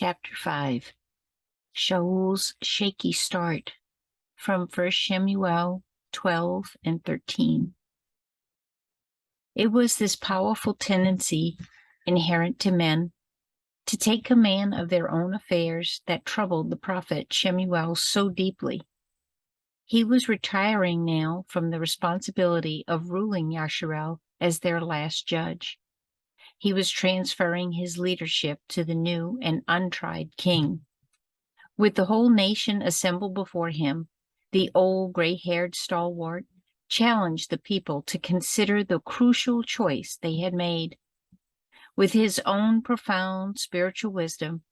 Chapter 5 Shaul's Shaky Start, from 1 Samuel 12 and 13. It was this powerful tendency inherent to men to take command of their own affairs that troubled the prophet Shemuel so deeply. He was retiring now from the responsibility of ruling Yasharel as their last judge. He was transferring his leadership to the new and untried king. With the whole nation assembled before him, the old gray-haired stalwart challenged the people to consider the crucial choice they had made. With his own profound spiritual wisdom,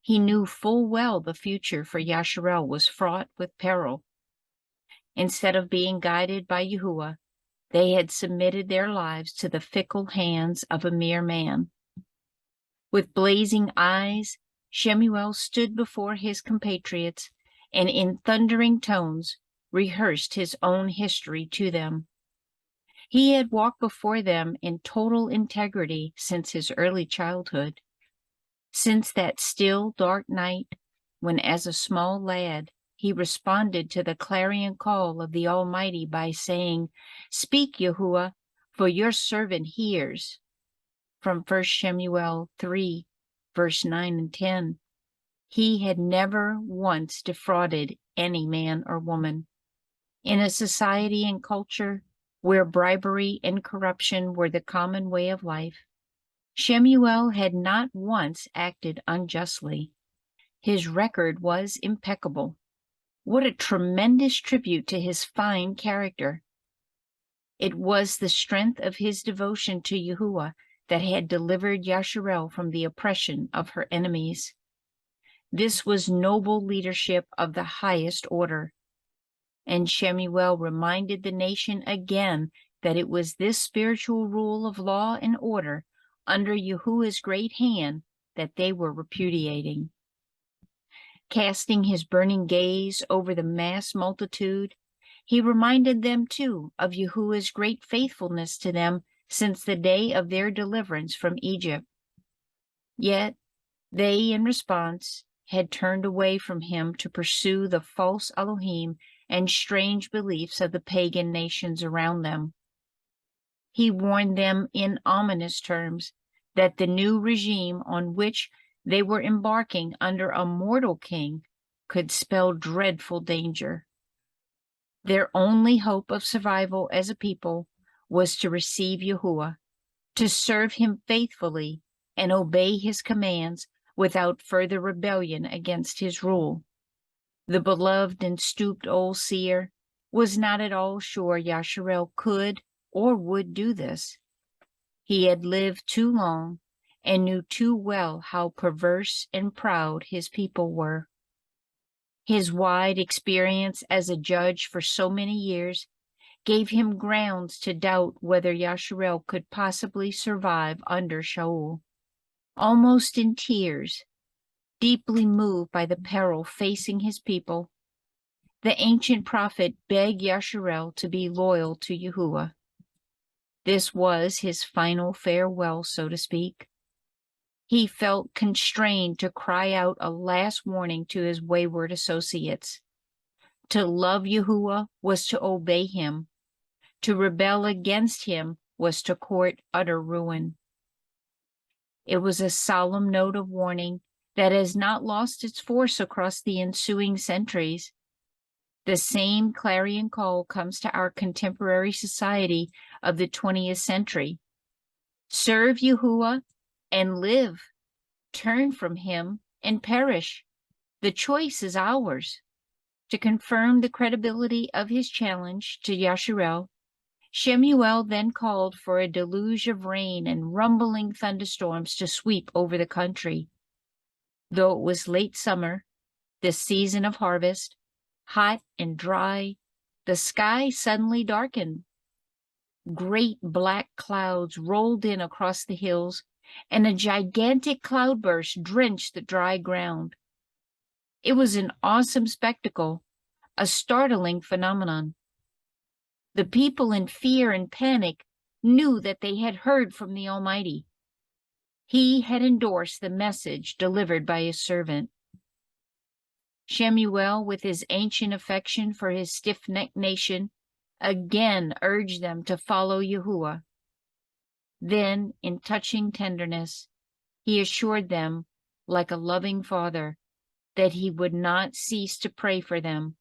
he knew full well the future for Yasharel was fraught with peril. Instead of being guided by Yahuwah, they had submitted their lives to the fickle hands of a mere man. With blazing eyes, Shemuel stood before his compatriots and in thundering tones rehearsed his own history to them. He had walked before them in total integrity since his early childhood, since that still, dark night when, as a small lad, he responded to the clarion call of the Almighty by saying, "Speak, Yahuwah, for your servant hears," from 1 Samuel 3, verse 9 and 10. He had never once defrauded any man or woman. In a society and culture where bribery and corruption were the common way of life, Shemuel had not once acted unjustly. His record was impeccable. What a tremendous tribute to his fine character! It was the strength of his devotion to Yahuwah that had delivered Yasharel from the oppression of her enemies. This was noble leadership of the highest order. And Shemuel reminded the nation again that it was this spiritual rule of law and order under Yahuwah's great hand that they were repudiating. Casting his burning gaze over the mass multitude, he reminded them too of Yahuwah's great faithfulness to them since the day of their deliverance from Egypt. Yet they, in response, had turned away from him to pursue the false Elohim and strange beliefs of the pagan nations around them. He warned them in ominous terms that the new regime on which they were embarking under a mortal king could spell dreadful danger. Their only hope of survival as a people was to receive Yahuwah, to serve him faithfully and obey his commands without further rebellion against his rule. The beloved and stooped old seer was not at all sure Yasharel could or would do this. He had lived too long and knew too well how perverse and proud his people were. His wide experience as a judge for so many years gave him grounds to doubt whether Yasharel could possibly survive under Shaul. Almost in tears, deeply moved by the peril facing his people, the ancient prophet begged Yasharel to be loyal to Yahuwah. This was his final farewell, so to speak. He felt constrained to cry out a last warning to his wayward associates. To love Yahuwah was to obey him. To rebel against him was to court utter ruin. It was a solemn note of warning that has not lost its force across the ensuing centuries. The same clarion call comes to our contemporary society of the 20th century. Serve Yahuwah and live. Turn from him and perish. The choice is ours. To confirm the credibility of his challenge to Yasharel, Shemuel then called for a deluge of rain and rumbling thunderstorms to sweep over the country. Though it was late summer, the season of harvest, hot and dry, the sky suddenly darkened. Great black clouds rolled in across the hills, and a gigantic cloudburst drenched the dry ground. It was an awesome spectacle, a startling phenomenon. The people in fear and panic knew that they had heard from the Almighty. He had endorsed the message delivered by his servant. Shemuel, with his ancient affection for his stiff-necked nation, again urged them to follow Yahuwah. Then, in touching tenderness, he assured them, like a loving father, that he would not cease to pray for them.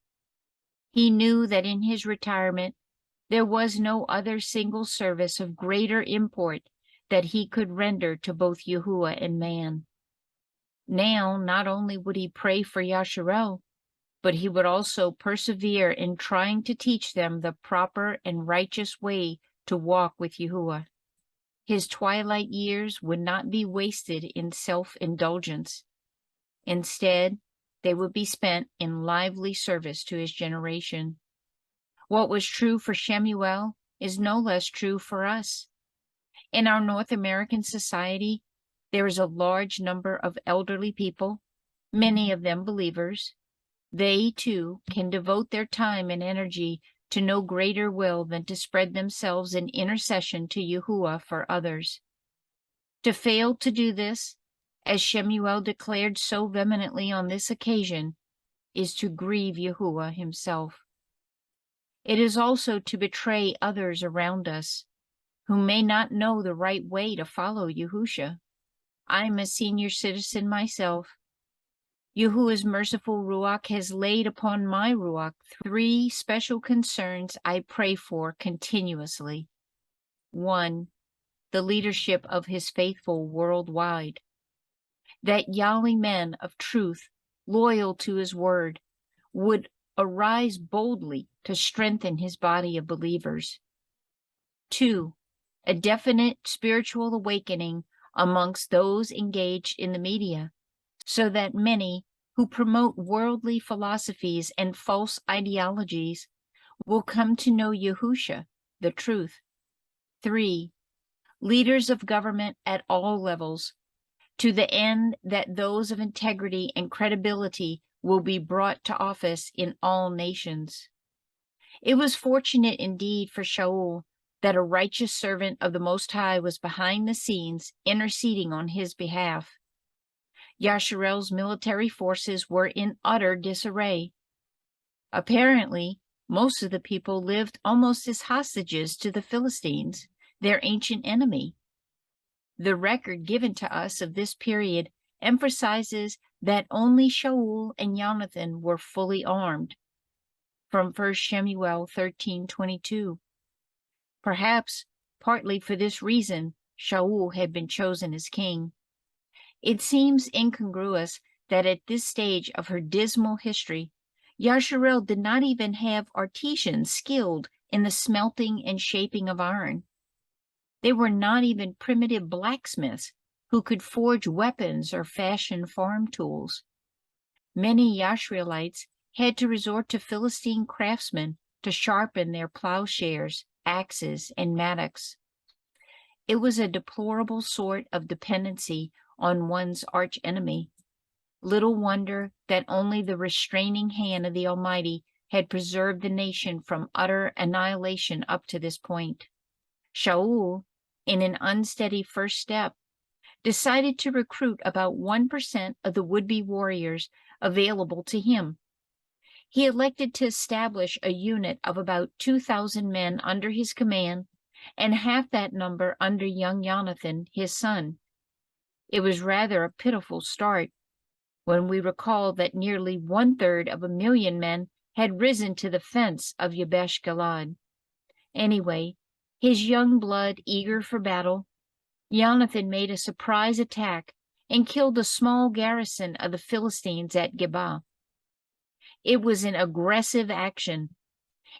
He knew that in his retirement there was no other single service of greater import that he could render to both Yahuwah and man. Now, not only would he pray for Yasharel, but he would also persevere in trying to teach them the proper and righteous way to walk with Yahuwah. His twilight years would not be wasted in self-indulgence. Instead, they would be spent in lively service to his generation. What was true for Shemuel is no less true for us. In our North American society, there is a large number of elderly people, many of them believers. They, too, can devote their time and energy to no greater will than to spread themselves in intercession to Yahuwah for others. To fail to do this, as Shemuel declared so vehemently on this occasion, is to grieve Yahuwah himself. It is also to betray others around us, who may not know the right way to follow Yahusha. I'm a senior citizen myself. Yahuwah's merciful Ruach has laid upon my Ruach 3 special concerns I pray for continuously. 1. The leadership of his faithful worldwide. That Yali men of truth, loyal to his word, would arise boldly to strengthen his body of believers. 2. A definite spiritual awakening amongst those engaged in the media, so that many who promote worldly philosophies and false ideologies will come to know Yahusha, the truth. 3. Leaders of government at all levels, to the end that those of integrity and credibility will be brought to office in all nations. It was fortunate indeed for Shaul that a righteous servant of the Most High was behind the scenes interceding on his behalf. Yasharel's military forces were in utter disarray. Apparently, most of the people lived almost as hostages to the Philistines, their ancient enemy. The record given to us of this period emphasizes that only Shaul and Jonathan were fully armed, from 1 Shemuel 13:22. Perhaps, partly for this reason, Shaul had been chosen as king. It seems incongruous that at this stage of her dismal history, Yasharel did not even have artisans skilled in the smelting and shaping of iron. They were not even primitive blacksmiths who could forge weapons or fashion farm tools. Many Yashreelites had to resort to Philistine craftsmen to sharpen their plowshares, axes, and mattocks. It was a deplorable sort of dependency on one's archenemy. Little wonder that only the restraining hand of the Almighty had preserved the nation from utter annihilation up to this point. Shaul, in an unsteady first step, decided to recruit about 1% of the would-be warriors available to him. He elected to establish a unit of about 2,000 men under his command and half that number under young Jonathan, his son. It was rather a pitiful start, when we recall that nearly 1/3 of a million men had risen to the fence of Yabesh Galad. Anyway, his young blood eager for battle, Jonathan made a surprise attack and killed a small garrison of the Philistines at Geba. It was an aggressive action.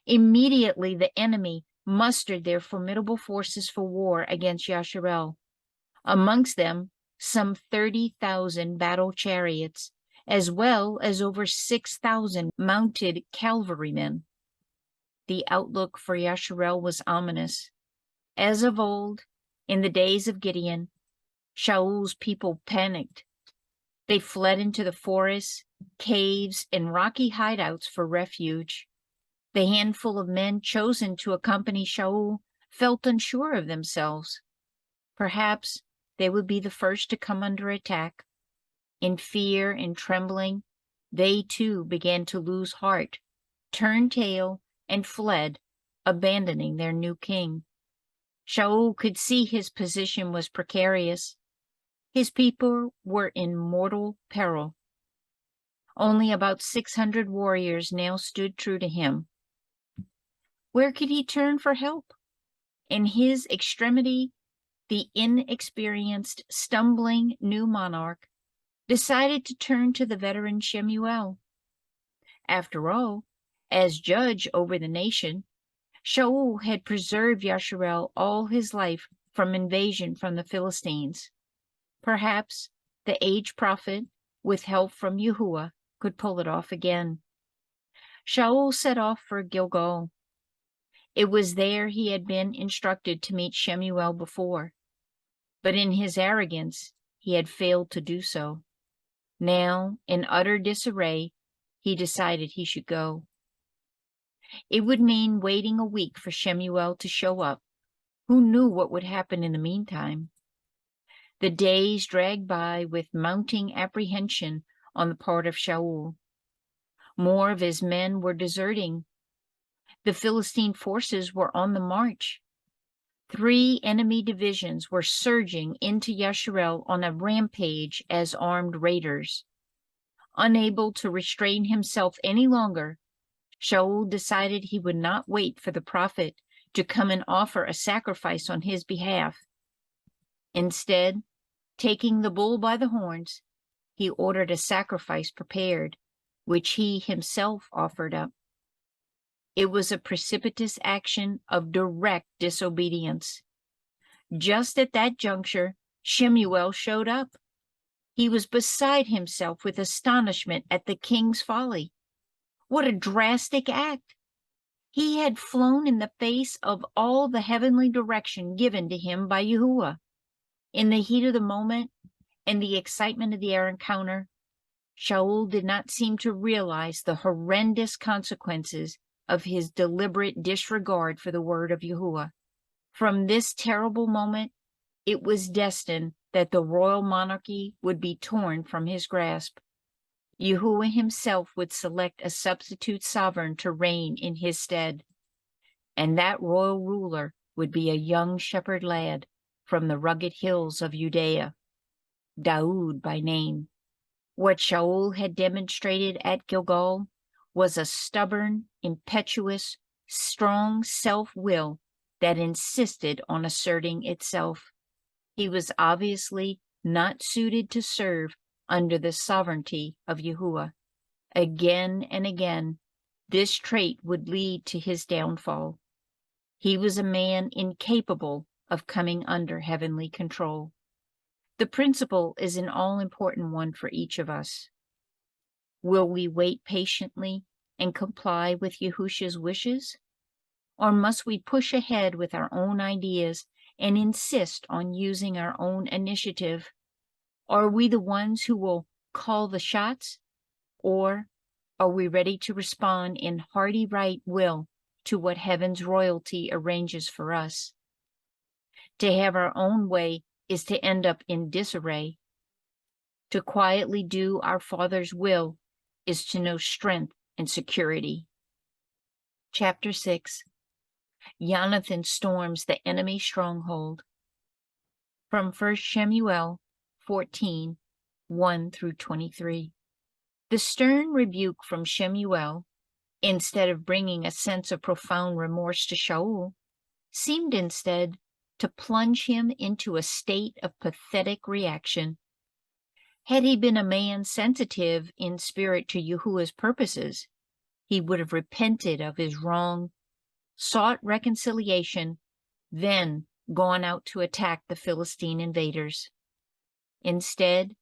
Immediately the enemy mustered their formidable forces for war against Yasharel. Amongst them, some 30,000 battle chariots, as well as over 6,000 mounted cavalrymen. The outlook for Yasharel was ominous. As of old, in the days of Gideon, Shaul's people panicked. They fled into the forests, caves, and rocky hideouts for refuge. The handful of men chosen to accompany Shaul felt unsure of themselves. Perhaps they would be the first to come under attack. In fear and trembling, they too began to lose heart, turned tail, and fled, abandoning their new king. Shaul could see his position was precarious. His people were in mortal peril. Only about 600 warriors now stood true to him. Where could he turn for help? In his extremity, the inexperienced, stumbling new monarch decided to turn to the veteran Shemuel. After all, as judge over the nation, Shaul had preserved Yasharel all his life from invasion from the Philistines. Perhaps the aged prophet, with help from Yahuwah, could pull it off again. Shaul set off for Gilgal. It was there he had been instructed to meet Shemuel before, but in his arrogance he had failed to do so. Now, in utter disarray, he decided he should go. It would mean waiting a week for Shemuel to show up. Who knew what would happen in the meantime? The days dragged by with mounting apprehension on the part of Shaul. More of his men were deserting. The Philistine forces were on the march. 3 enemy divisions were surging into Yasharel on a rampage as armed raiders. Unable to restrain himself any longer, Shaul decided he would not wait for the prophet to come and offer a sacrifice on his behalf. Instead, taking the bull by the horns, he ordered a sacrifice prepared, which he himself offered up. It was a precipitous action of direct disobedience. Just at that juncture, Shemuel showed up. He was beside himself with astonishment at the king's folly. What a drastic act! He had flown in the face of all the heavenly direction given to him by Yahuwah. In the heat of the moment and the excitement of the air encounter, Shaul did not seem to realize the horrendous consequences of his deliberate disregard for the word of Yahuwah. From this terrible moment, it was destined that the royal monarchy would be torn from his grasp. Yahuwah himself would select a substitute sovereign to reign in his stead, and that royal ruler would be a young shepherd lad from the rugged hills of Judea, Daoud by name. What Shaul had demonstrated at Gilgal was a stubborn, impetuous, strong self-will that insisted on asserting itself. He was obviously not suited to serve under the sovereignty of Yahuwah. Again and again, this trait would lead to his downfall. He was a man incapable of coming under heavenly control. The principle is an all-important one for each of us. Will we wait patiently and comply with Yahusha's wishes? Or must we push ahead with our own ideas and insist on using our own initiative? Are we the ones who will call the shots? Or are we ready to respond in hearty right will to what heaven's royalty arranges for us? To have our own way is to end up in disarray. To quietly do our Father's will is to know strength and security. Chapter 6. Jonathan storms the enemy stronghold. From 1 Shemuel 14, 1 through 23. The stern rebuke from Shemuel, instead of bringing a sense of profound remorse to Shaul, seemed instead to plunge him into a state of pathetic reaction. Had he been a man sensitive in spirit to Yahuwah's purposes, he would have repented of his wrong, sought reconciliation, then gone out to attack the Philistine invaders. Instead,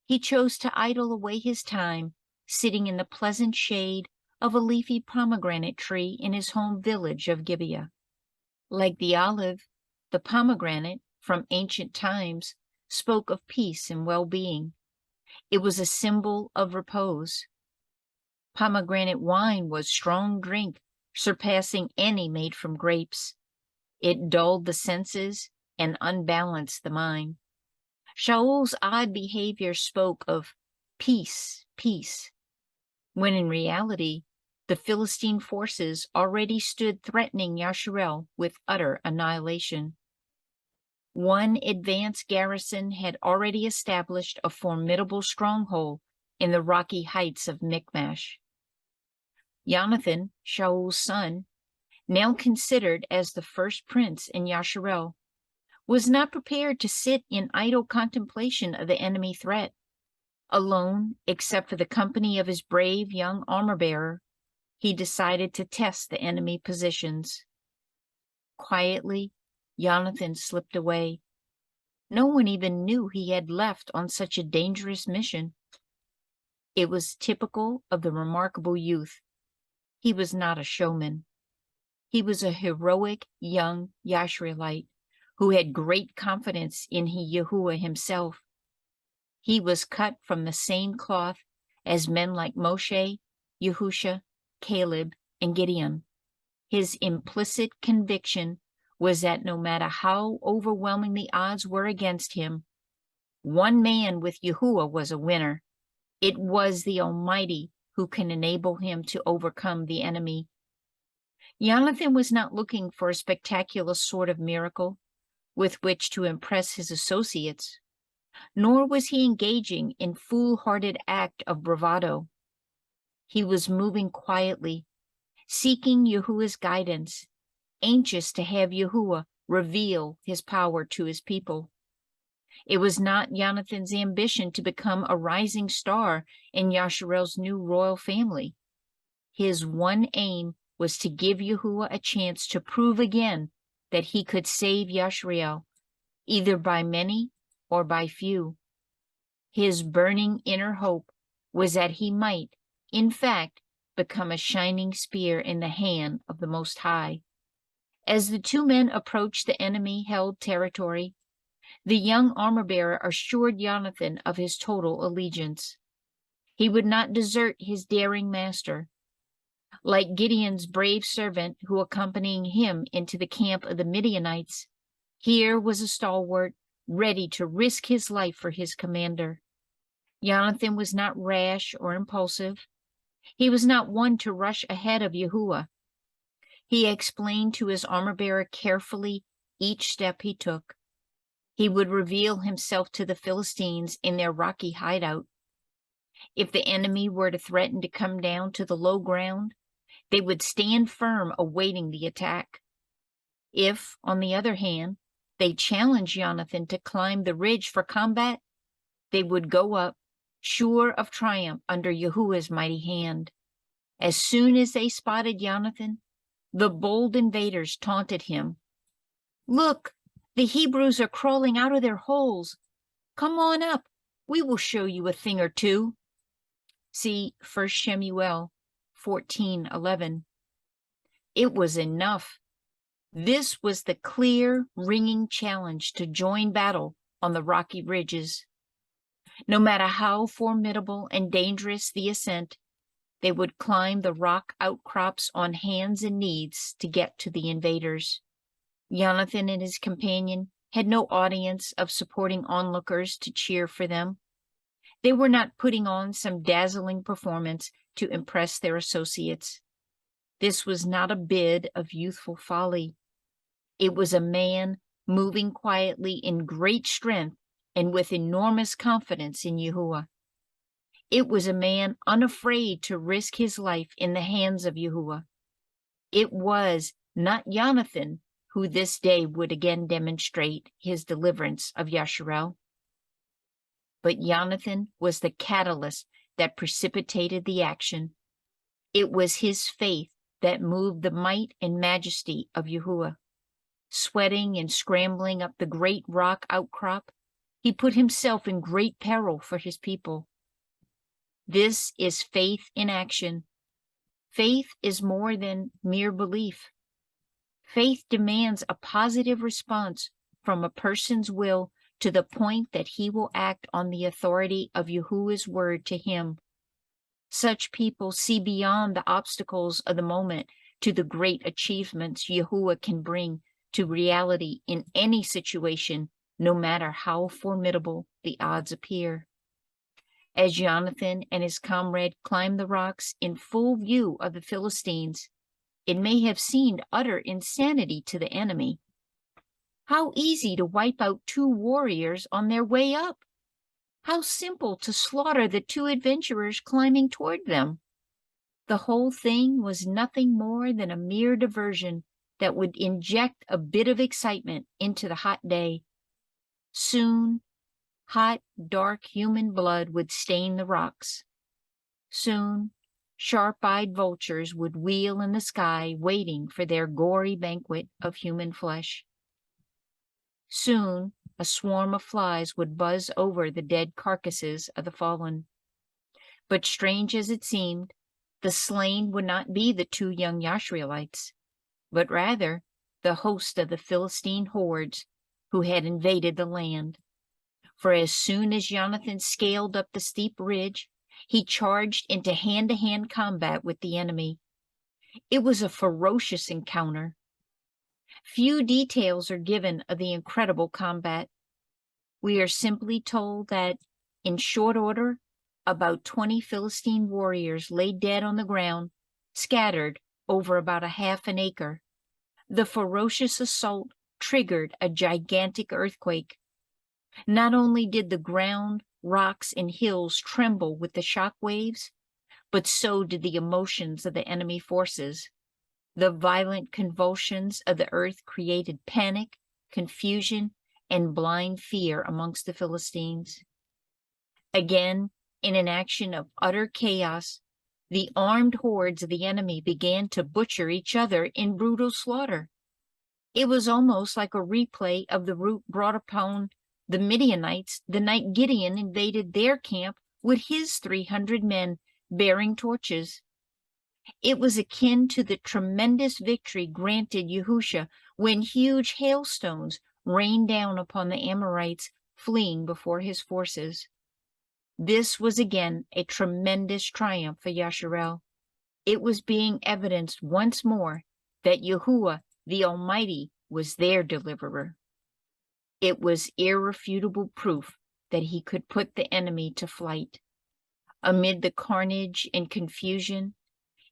he chose to idle away his time sitting in the pleasant shade of a leafy pomegranate tree in his home village of Gibeah. Like the olive, the pomegranate, from ancient times, spoke of peace and well-being. It was a symbol of repose. Pomegranate wine was strong drink, surpassing any made from grapes. It dulled the senses and unbalanced the mind. Shaul's odd behavior spoke of peace, peace, when in reality, the Philistine forces already stood threatening Yasharel with utter annihilation. One advanced garrison had already established a formidable stronghold in the rocky heights of Michmash. Jonathan, Shaul's son, now considered as the first prince in Yasharel, was not prepared to sit in idle contemplation of the enemy threat. Alone, except for the company of his brave young armor-bearer, he decided to test the enemy positions. Quietly, Jonathan slipped away. No one even knew he had left on such a dangerous mission. It was typical of the remarkable youth. He was not a showman. He was a heroic young Yashreelite who had great confidence in Yahuwah himself. He was cut from the same cloth as men like Moshe, Yahusha, Caleb, and Gideon. His implicit conviction was that no matter how overwhelming the odds were against him, one man with Yahuwah was a winner. It was the Almighty who can enable him to overcome the enemy. Jonathan was not looking for a spectacular sort of miracle with which to impress his associates, nor was he engaging in foolhardy act of bravado. He was moving quietly, seeking Yahuwah's guidance, anxious to have Yahuwah reveal his power to his people. It was not Jonathan's ambition to become a rising star in Yasharel's new royal family. His one aim was to give Yahuwah a chance to prove again that he could save Yasharel, either by many or by few. His burning inner hope was that he might, in fact, become a shining spear in the hand of the Most High. As the two men approached the enemy-held territory, the young armor-bearer assured Jonathan of his total allegiance. He would not desert his daring master. Like Gideon's brave servant who accompanied him into the camp of the Midianites, here was a stalwart ready to risk his life for his commander. Jonathan was not rash or impulsive. He was not one to rush ahead of Yahuwah. He explained to his armor-bearer carefully each step he took. He would reveal himself to the Philistines in their rocky hideout. If the enemy were to threaten to come down to the low ground, they would stand firm awaiting the attack. If, on the other hand, they challenged Jonathan to climb the ridge for combat, they would go up, sure of triumph under Yahuwah's mighty hand. As soon as they spotted Jonathan, the bold invaders taunted him. "Look, the Hebrews are crawling out of their holes. Come on up. We will show you a thing or two." See 1 Shemuel 14:11. It was enough. This was the clear, ringing challenge to join battle on the rocky ridges. No matter how formidable and dangerous the ascent, they would climb the rock outcrops on hands and knees to get to the invaders. Jonathan and his companion had no audience of supporting onlookers to cheer for them. They were not putting on some dazzling performance to impress their associates. This was not a bid of youthful folly. It was a man moving quietly in great strength and with enormous confidence in Yahuwah. It was a man unafraid to risk his life in the hands of Yahuwah. It was not Jonathan who this day would again demonstrate his deliverance of Yasharel, but Jonathan was the catalyst that precipitated the action. It was his faith that moved the might and majesty of Yahuwah. Sweating and scrambling up the great rock outcrop, he put himself in great peril for his people. This is faith in action. Faith is more than mere belief. Faith demands a positive response from a person's will to the point that he will act on the authority of Yahuwah's word to him. Such people see beyond the obstacles of the moment to the great achievements Yahuwah can bring to reality in any situation no matter how formidable the odds appear. As Jonathan and his comrade climbed the rocks in full view of the Philistines, it may have seemed utter insanity to the enemy. How easy to wipe out 2 warriors on their way up! How simple to slaughter the 2 adventurers climbing toward them! The whole thing was nothing more than a mere diversion that would inject a bit of excitement into the hot day. Soon, hot, dark human blood would stain the rocks. Soon, sharp-eyed vultures would wheel in the sky, waiting for their gory banquet of human flesh. Soon, a swarm of flies would buzz over the dead carcasses of the fallen. But strange as it seemed, the slain would not be the 2 young Yashreelites, but rather the host of the Philistine hordes who had invaded the land. For as soon as Jonathan scaled up the steep ridge, he charged into hand-to-hand combat with the enemy. It was a ferocious encounter. Few details are given of the incredible combat. We are simply told that, in short order, about 20 Philistine warriors lay dead on the ground, scattered over about a half an acre. The ferocious assault triggered a gigantic earthquake. Not only did the ground, rocks, and hills tremble with the shock waves, but so did the emotions of the enemy forces. The violent convulsions of the earth created panic, confusion, and blind fear amongst the Philistines. Again, in an action of utter chaos, the armed hordes of the enemy began to butcher each other in brutal slaughter. It was almost like a replay of the rout brought upon the Midianites the night Gideon invaded their camp with his 300 men bearing torches. It was akin to the tremendous victory granted Yahusha when huge hailstones rained down upon the Amorites fleeing before his forces. This was again a tremendous triumph for Yasharel. It was being evidenced once more that Yahuwah the Almighty was their deliverer. It was irrefutable proof that he could put the enemy to flight. Amid the carnage and confusion,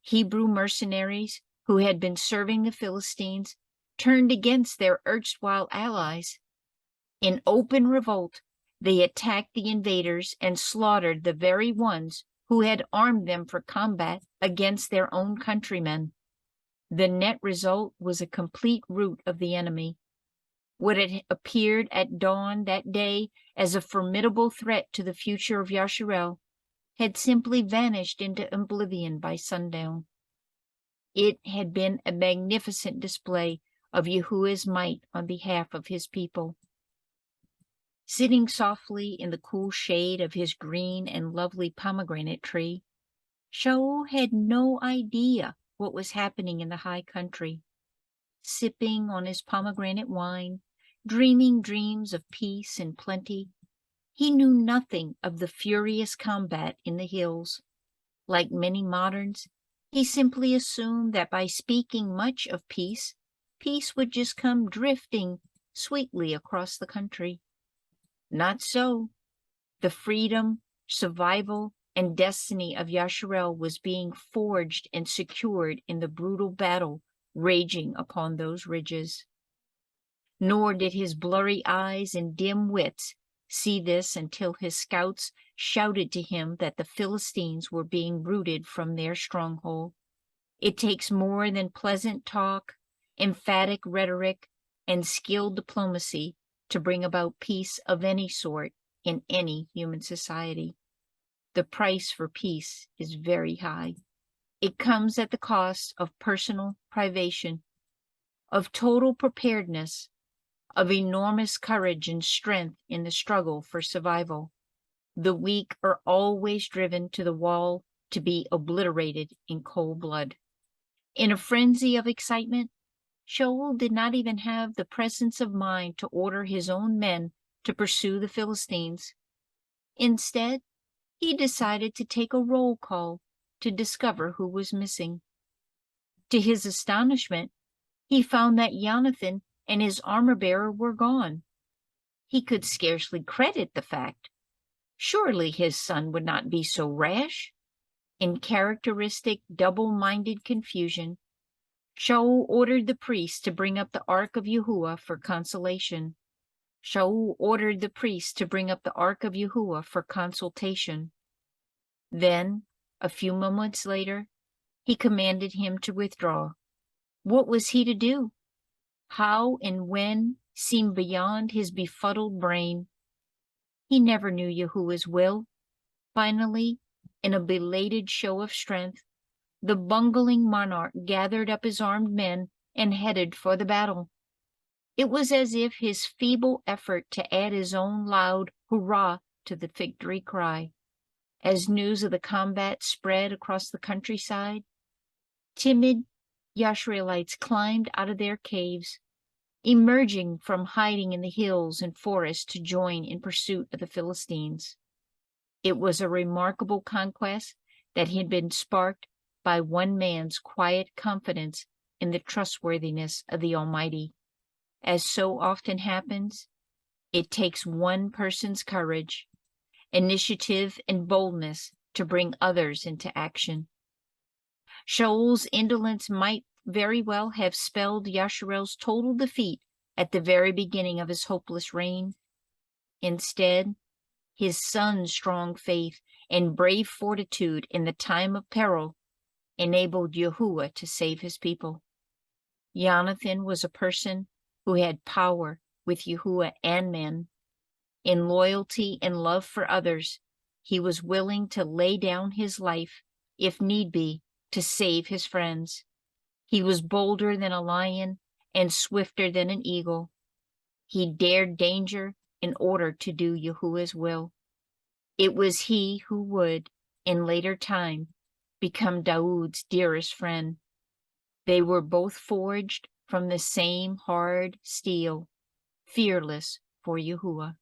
Hebrew mercenaries who had been serving the Philistines turned against their erstwhile allies. In open revolt, they attacked the invaders and slaughtered the very ones who had armed them for combat against their own countrymen. The net result was a complete rout of the enemy. What had appeared at dawn that day as a formidable threat to the future of Yasharel had simply vanished into oblivion by sundown. It had been a magnificent display of Yahuwah's might on behalf of his people. Sitting softly in the cool shade of his green and lovely pomegranate tree, Shaul had no idea what was happening in the high country. Sipping on his pomegranate wine, dreaming dreams of peace and plenty, he knew nothing of the furious combat in the hills. Like many moderns, he simply assumed that by speaking much of peace, peace would just come drifting sweetly across the country. Not so. The freedom, survival, and destiny of Yasharel was being forged and secured in the brutal battle raging upon those ridges. Nor did his blurry eyes and dim wits see this until his scouts shouted to him that the Philistines were being routed from their stronghold. It takes more than pleasant talk, emphatic rhetoric, and skilled diplomacy to bring about peace of any sort in any human society. The price for peace is very high. It comes at the cost of personal privation, of total preparedness, of enormous courage and strength in the struggle for survival. The weak are always driven to the wall to be obliterated in cold blood. In a frenzy of excitement, Shaul did not even have the presence of mind to order his own men to pursue the Philistines. Instead, he decided to take a roll call to discover who was missing. To his astonishment, he found that Jonathan and his armor-bearer were gone. He could scarcely credit the fact. Surely his son would not be so rash. In characteristic double-minded confusion, Shaul ordered the priest to bring up the ark of Yahuwah for consolation. Shaul ordered the priest to bring up the ark of Yahuwah for consultation. Then, a few moments later, he commanded him to withdraw. What was he to do? How and when seemed beyond his befuddled brain. He never knew Yahuwah's will. Finally, in a belated show of strength, the bungling monarch gathered up his armed men and headed for the battle. It was as if his feeble effort to add his own loud hurrah to the victory cry. As news of the combat spread across the countryside, timid Yashreelites climbed out of their caves, emerging from hiding in the hills and forests to join in pursuit of the Philistines. It was a remarkable conquest that had been sparked by one man's quiet confidence in the trustworthiness of the Almighty. As so often happens, it takes one person's courage, initiative, and boldness to bring others into action. Shaul's indolence might very well have spelled Yasharel's total defeat at the very beginning of his hopeless reign. Instead, his son's strong faith and brave fortitude in the time of peril enabled Yahuwah to save his people. Jonathan was a person who had power with Yahuwah and men. In loyalty and love for others, he was willing to lay down his life, if need be, to save his friends. He was bolder than a lion and swifter than an eagle. He dared danger in order to do Yahuwah's will. It was he who would, in later time, become Daoud's dearest friend. They were both forged from the same hard steel, fearless for Yahuwah.